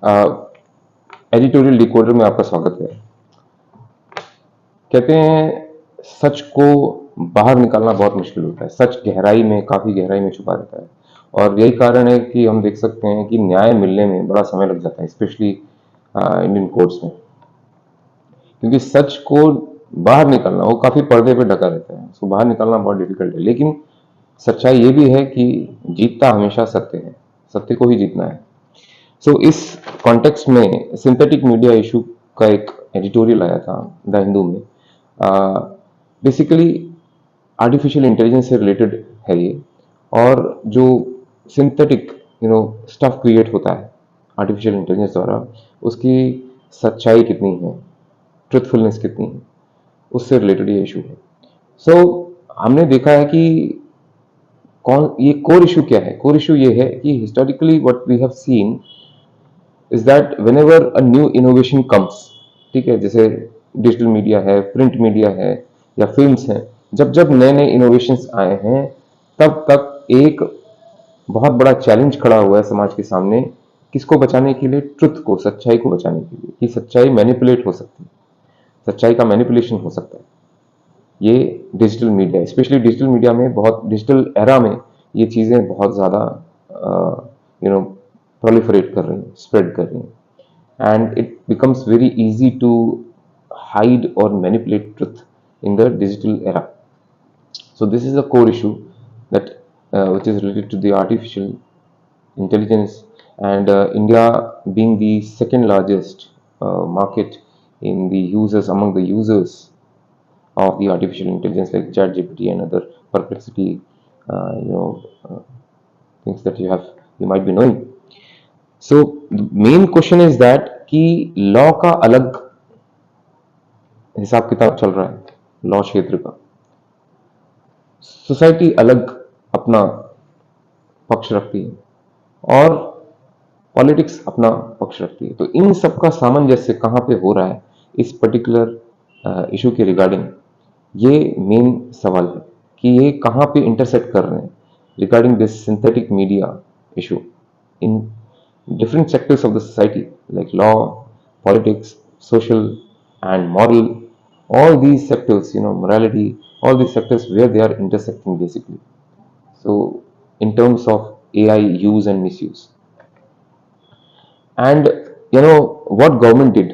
Editorial decoder में आपका स्वागत है। कहते हैं सच को बाहर निकालना बहुत मुश्किल होता है। सच गहराई में, काफी गहराई में छुपा रहता है, और यही कारण है कि हम देख सकते हैं कि न्याय मिलने में बड़ा समय लग जाता है, स्पेशली इंडियन कोर्ट्स में। क्योंकि सच को बाहर निकालना, वो काफी पर्दे पे ढका रहता है, उसको बाहर निकालना बहुत डिफिकल्ट है। लेकिन सच्चाई ये भी है कि जीतता हमेशा सत्य है, सत्य को ही जीतना है। सो इस कॉन्टेक्स्ट में सिंथेटिक मीडिया इशू का एक एडिटोरियल आया था द हिंदू में। बेसिकली आर्टिफिशियल इंटेलिजेंस से रिलेटेड है ये, और जो सिंथेटिक स्टफ क्रिएट होता है आर्टिफिशियल इंटेलिजेंस द्वारा, उसकी सच्चाई कितनी है, ट्रुथफुलनेस कितनी है, उससे रिलेटेड ये इशू है। सो हमने देखा है कि कौन ये कोर इशू क्या है। कोर इशू ये है कि historically what we have seen is that whenever a new innovation comes, ठीक है, जैसे डिजिटल मीडिया है, प्रिंट मीडिया है, या फिल्म्स हैं, जब जब नए नए इनोवेशंस आए हैं, तब तक एक बहुत बड़ा चैलेंज खड़ा हुआ है समाज के सामने। किसको बचाने के लिए? ट्रुथ को, सच्चाई को बचाने के लिए, कि सच्चाई मैनिपुलेट हो सकती है, सच्चाई का मैनिपुलेशन हो सकता है। ये digital media, specially digital media में, बहुत डिजिटल एरा में ये चीज़ें बहुत ज़्यादा प्रोलिफरेट कर रही हैं, स्प्रेड कर रही हैं, and it becomes very easy to hide or manipulate truth in the digital era. So this is a core issue that which is related to the artificial intelligence, and India being the second largest market in the users, among the users of the artificial intelligence like ChatGPT and other Perplexity, things that you might be knowing. So the main question is that कि law का अलग हिसाब किताब चल रहा है, law क्षेत्र का, सोसाइटी अलग अपना पक्ष रखती है, और पॉलिटिक्स अपना पक्ष रखती है। तो इन सब का सामंजस्य कहाँ पे हो रहा है इस पर्टिकुलर इशू के रिगार्डिंग, ये मेन सवाल है कि ये कहाँ पे इंटरसेक्ट कर रहे हैं regarding this synthetic media issue in different sectors of the society like law, politics, social, and moral. All these sectors, morality, all these sectors where they are intersecting basically. So in terms of AI use and misuse. And what government did?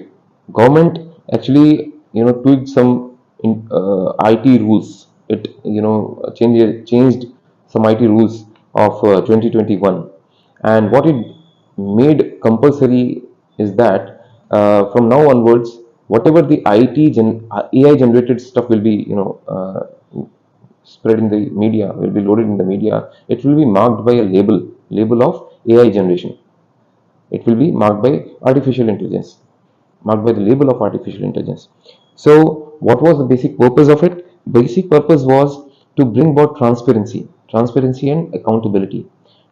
Government actually tweaked some IT rules. It changed some IT rules of 2021, and what it made compulsory is that from now onwards, whatever the AI generated stuff will be spread in the media, will be loaded in the media, it will be marked by a label of AI generation. It will be marked by artificial intelligence, marked by the label of artificial intelligence. So what was the basic purpose of it? Basic purpose was to bring about transparency and accountability.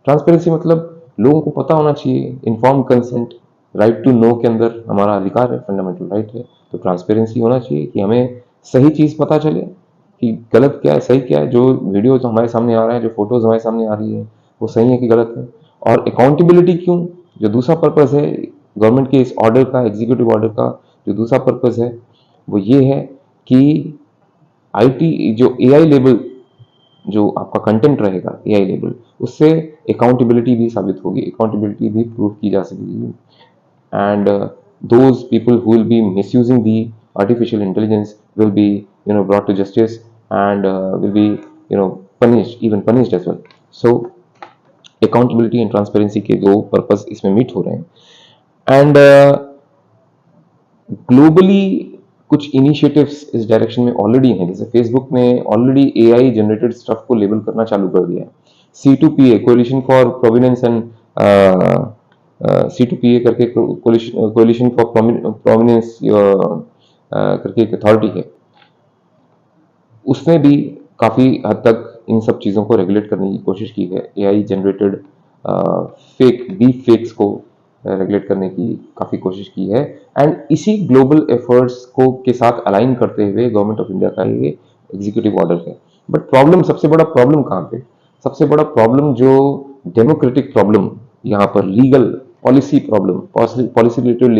Transparency मतलब लोगों को पता होना चाहिए, inform consent, right to know के अंदर हमारा अधिकार है, फंडामेंटल राइट है। तो ट्रांसपेरेंसी होना चाहिए कि हमें सही चीज़ पता चले कि गलत क्या है, सही क्या है, जो वीडियोज हमारे सामने आ रहा है, जो फोटोज हमारे सामने आ रही है, वो सही है कि गलत है। और अकाउंटेबिलिटी क्यों? जो दूसरा पर्पज़ है गवर्नमेंट के इस ऑर्डर का, एग्जीक्यूटिव ऑर्डर का, जो दूसरा पर्पज़ है वो ये है कि आईटी जो एआई लेबल, जो आपका कंटेंट रहेगा एआई लेबल, उससे अकाउंटेबिलिटी भी साबित होगी, अकाउंटेबिलिटी भी प्रूव की जा सकेगी, and those people who will be misusing the artificial intelligence will be brought to justice, and will be punished as well. So accountability and transparency के दो पर्पस इसमें मीट हो रहे हैं, एंड ग्लोबली कुछ इनिशिएटिव्स इस डायरेक्शन में already हैं। जैसे फेसबुक ने ऑलरेडी एआई जनरेटेड स्टफ को लेबल करना चालू कर दिया है। C2PA, collision for Providence and C2PA करके कोलिशन फॉर प्रोविडेंस करके एक अथॉरिटी है, उसने भी काफ़ी हद तक इन सब चीज़ों को रेगुलेट करने की कोशिश की है। एआई जनरेटेड डीप फेक्स को रेगुलेट करने की काफ़ी कोशिश की है, एंड इसी ग्लोबल एफर्ट्स को के साथ अलाइन करते हुए गवर्नमेंट ऑफ इंडिया का ये एग्जीक्यूटिव ऑर्डर है। बट प्रॉब्लम, सबसे बड़ा प्रॉब्लम कहाँ पे? सबसे बड़ा प्रॉब्लम जो डेमोक्रेटिक प्रॉब्लम यहाँ पर legal policy problem, policy related,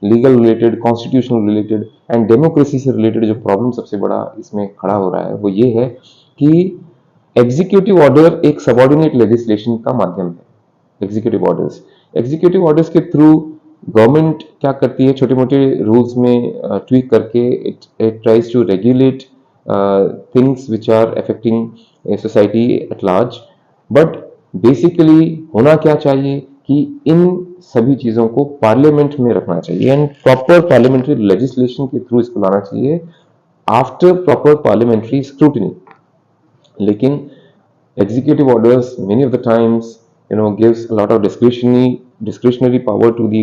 legal related, constitutional related and democracy से रिलेटेड जो प्रॉब्लम सबसे बड़ा इसमें खड़ा हो रहा है वो ये है कि एग्जीक्यूटिव ऑर्डर एक सबॉर्डिनेट लेजिस्लेशन का माध्यम है। एग्जीक्यूटिव ऑर्डर्स के थ्रू गवर्नमेंट क्या करती है, छोटे मोटे रूल्स में ट्वीक करके it tries to regulate things which are affecting society at large. But basically होना क्या चाहिए कि इन सभी चीजों को पार्लियामेंट में रखना चाहिए एंड प्रॉपर पार्लियामेंट्री लेजिस्लेशन के थ्रू इसको लाना चाहिए आफ्टर प्रॉपर पार्लियामेंट्री स्क्रूटिनी। लेकिन executive orders many of the times gives a lot of discretionary power to the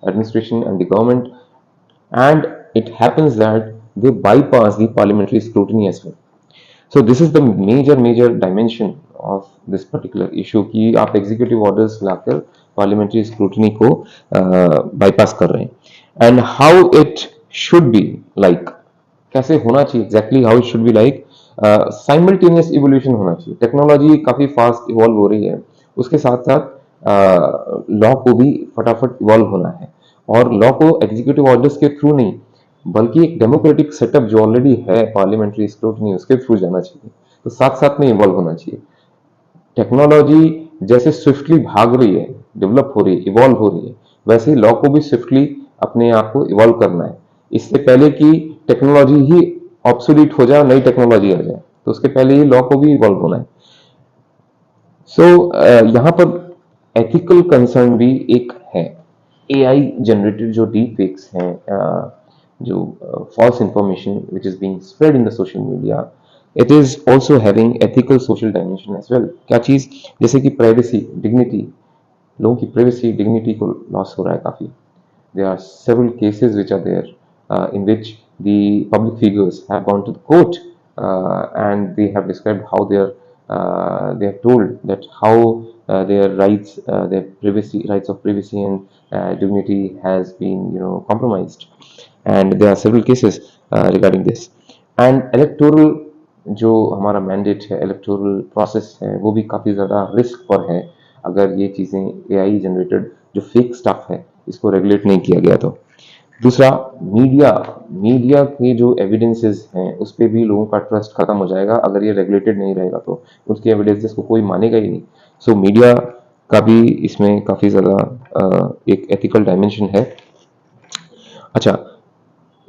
administration and the government, and it happens that they bypass the parliamentary scrutiny as well. So this is the major dimension of this particular issue कि आप executive orders लाकर parliamentary scrutiny को bypass कर रहे हैं। and how it should be like, कैसे होना चाहिए exactly, how it should be like, simultaneous evolution होना चाहिए। टेक्नोलॉजी काफी फास्ट इवॉल्व हो रही है, उसके साथ साथ लॉ को भी फटाफट इवॉल्व होना है, और लॉ को एग्जीक्यूटिव ऑर्डर्स के थ्रू नहीं बल्कि एक डेमोक्रेटिक सेटअप जो ऑलरेडी है पार्लियामेंट्री स्क्रूटनी उसके थ्रू जाना चाहिए, तो साथ साथ में इवॉल्व होना चाहिए। टेक्नोलॉजी जैसे स्विफ्टली भाग रही है, डेवलप हो रही है, इवॉल्व हो रही है, वैसे ही लॉ को भी स्विफ्टली अपने आप को इवॉल्व करना है। इससे पहले कि टेक्नोलॉजी ही ऑब्सोलीट हो जाए, नई टेक्नोलॉजी आ जाए, तो उसके पहले ही लॉ को भी इवॉल्व होना है। सो यहाँ पर एथिकल कंसर्न भी एक है। एआई जनरेटेड जो डीप फेक्स हैं, जो false information which is being spread in the social media, it is also having ethical social dimension as well. क्या चीज, जैसे कि प्राइवेसी, डिग्निटी, लोगों की प्राइवेसी डिग्निटी को लॉस हो रहा है काफी। There are several cases which are there in which the public figures have gone to the court and they have described how they have told that how their rights, their rights of privacy and dignity has been compromised, and there are several cases regarding this. And electoral जो हमारा mandate है, electoral process है, वो भी काफ़ी ज़्यादा risk पर है अगर ये चीज़ें एआई जनरेटेड जो फेक स्टफ है इसको रेगुलेट नहीं किया गया तो। दूसरा, मीडिया के जो एविडेंसेस हैं उस पर भी लोगों का ट्रस्ट खत्म हो जाएगा अगर ये रेगुलेटेड नहीं रहेगा, तो उसके एविडेंसेस को कोई मानेगा ही नहीं। सो मीडिया का भी इसमें काफ़ी ज़्यादा एक एथिकल डायमेंशन है। अच्छा,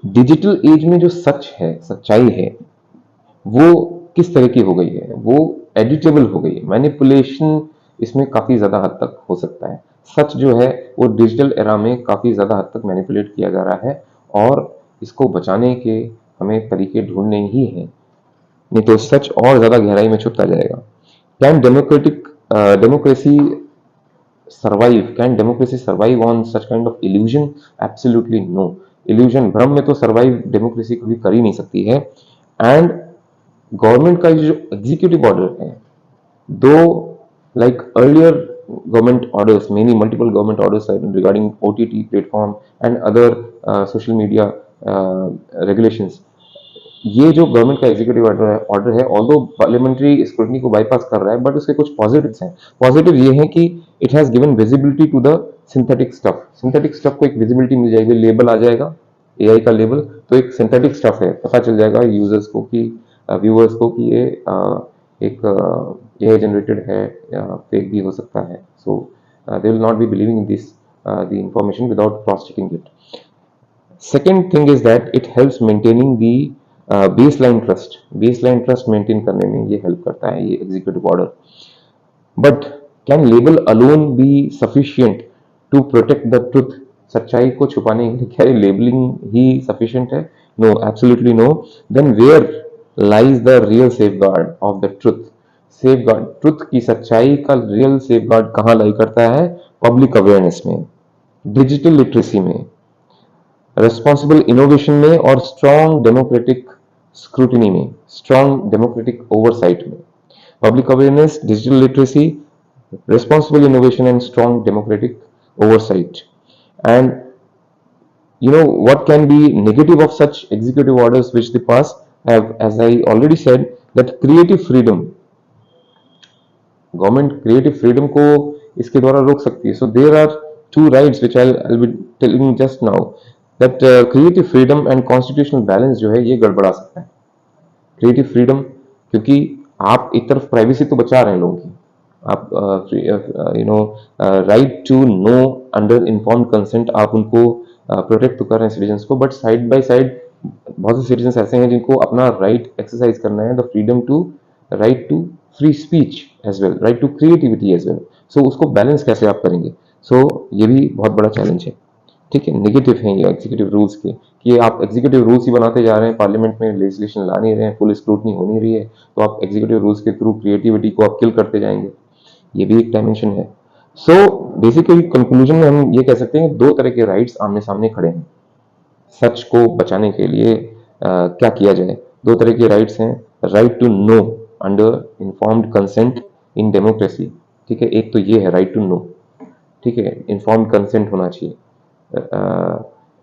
डिजिटल एज में जो सच है, सच्चाई है, वो किस तरह की हो गई है, वो एडिटेबल हो गई है। मैनिपुलेशन इसमें काफी ज्यादा हद तक हो सकता है। सच जो है वो डिजिटल एरा में काफी ज्यादा हद तक मैनिपुलेट किया जा रहा है, और इसको बचाने के हमें तरीके ढूंढने ही हैं, नहीं तो सच और ज्यादा गहराई में छुपता जाएगा। Can democracy survive on such kind of illusion? Absolutely no. Illusion, भ्रम में तो सर्वाइव डेमोक्रेसी कभी कर ही नहीं सकती है। एंड गवर्नमेंट का जो एग्जीक्यूटिव ऑर्डर है, दो like earlier government orders, many multiple government orders regarding OTT platform and other social media regulations, ये जो गवर्नमेंट का एग्जीक्यूटिव ऑर्डर है ऑल्दो पार्लियामेंट्री स्क्रूटनी को बाईपास कर रहा है, बट उसके कुछ पॉजिटिव्स हैं। पॉजिटिव ये है कि it has given visibility to the synthetic stuff. Synthetic stuff को एक विजिबिलिटी मिल जाएगी, लेबल आ जाएगा एआई का लेबल, तो एक सिंथेटिक स्टफ है, पता चल जाएगा यूजर्स को कि व्यूअर्स को कि ये एक एआई जनरेटेड है, फेक भी हो सकता है। So they will not be believing in this the information without cross checking it. Second thing is that it helps maintaining the baseline trust maintain करने में ये हेल्प करता है ये executive order. But can label alone be sufficient to protect the truth? सच्चाई को छुपाने के लिए क्या ये लेबलिंग ही सफिशिएंट है? No, absolutely no. Then where lies the real safeguard of the truth? Safeguard, truth की सच्चाई का रियल सेफगार्ड कहाँ लाई करता है? पब्लिक अवेयरनेस में, डिजिटल लिटरेसी में, रेस्पॉन्सिबल इनोवेशन में, और स्ट्रॉन्ग डेमोक्रेटिक स्क्रूटिनी में, स्ट्रॉन्ग डेमोक्रेटिक ओवरसाइट में। Public awareness, digital literacy, responsible innovation and strong democratic oversight. And what can be negative of such executive orders which they pass have, as I already said, that creative freedom, government creative freedom को इसके द्वारा रोक सकती है। So there are two rights which I'll be telling just now, that creative freedom and constitutional balance जो है ये गड़बड़ा सकता है। क्रिएटिव फ्रीडम, क्योंकि आप एक तरफ प्राइवेसी तो बचा रहे हैं लोगों की, आप right to know under informed consent आप उनको प्रोटेक्ट तो कर रहे हैं सिटीजन्स को, बट साइड बाय साइड बहुत से सिटीजन्स ऐसे हैं जिनको अपना राइट एक्सरसाइज करना है, the freedom to right to free speech as well, right to creativity as well. So उसको बैलेंस कैसे आप करेंगे? सो ये भी बहुत बड़ा चैलेंज है। ठीक है, नेगेटिव हैं ये एग्जीक्यूटिव रूल्स के, कि आप एग्जीक्यूटिव रूल्स ही बनाते जा रहे हैं, पार्लियामेंट में लेजिस्लेशन ला नहीं रहे हैं, फुल स्क्रूटनी हो नहीं रही है, तो आप एग्जीक्यूटिव रूल्स के थ्रू क्रिएटिविटी को आप किल करते जाएंगे। ये भी एक डायमेंशन है। सो बेसिकली कंक्लूजन में हम ये कह सकते हैं दो तरह के राइट्स आमने सामने खड़े हैं। सच को बचाने के लिए क्या किया जाए? दो तरह के राइट्स हैं, right to know under informed consent in democracy. ठीक है, एक तो ये है राइट टू नो, ठीक है, इन्फॉर्म्ड कंसेंट होना चाहिए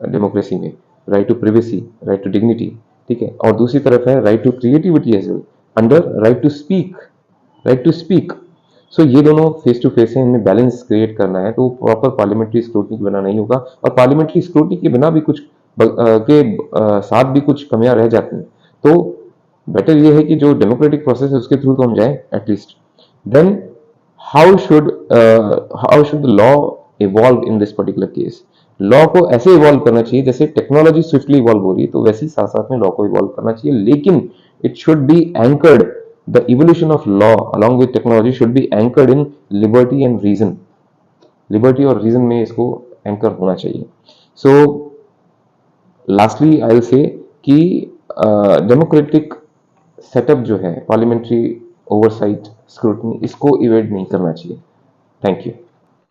डेमोक्रेसी में, right to privacy, right to dignity. ठीक है, और दूसरी तरफ है right to creativity as well under right to speak, right to speak. So ये दोनों फेस टू फेस है, इनमें बैलेंस क्रिएट करना है, तो प्रॉपर पार्लियामेंट्री स्क्रूटनी के बिना नहीं होगा, और पार्लियामेंट्री स्क्रूटनी के बिना भी कुछ साथ भी कुछ कमियां रह जाती हैं। तो बेटर ये है कि जो डेमोक्रेटिक प्रोसेस है उसके थ्रू तो हम जाएं at least. Then how should the law evolve in this particular case? Law को ऐसे इवॉल्व करना चाहिए जैसे टेक्नोलॉजी स्विफ्टली इवॉल्व हो रही है, तो वैसे ही साथ साथ में लॉ को इवॉल्व करना चाहिए, लेकिन it should be anchored, the evolution of law along with technology should be anchored in liberty and reason. Liberty और रीजन में इसको एंकर होना चाहिए। सो लास्टली आई विल से कि डेमोक्रेटिक सेटअप जो है, पार्लियामेंट्री ओवरसाइट स्क्रूटनी, इसको इवेड नहीं करना चाहिए। Thank you.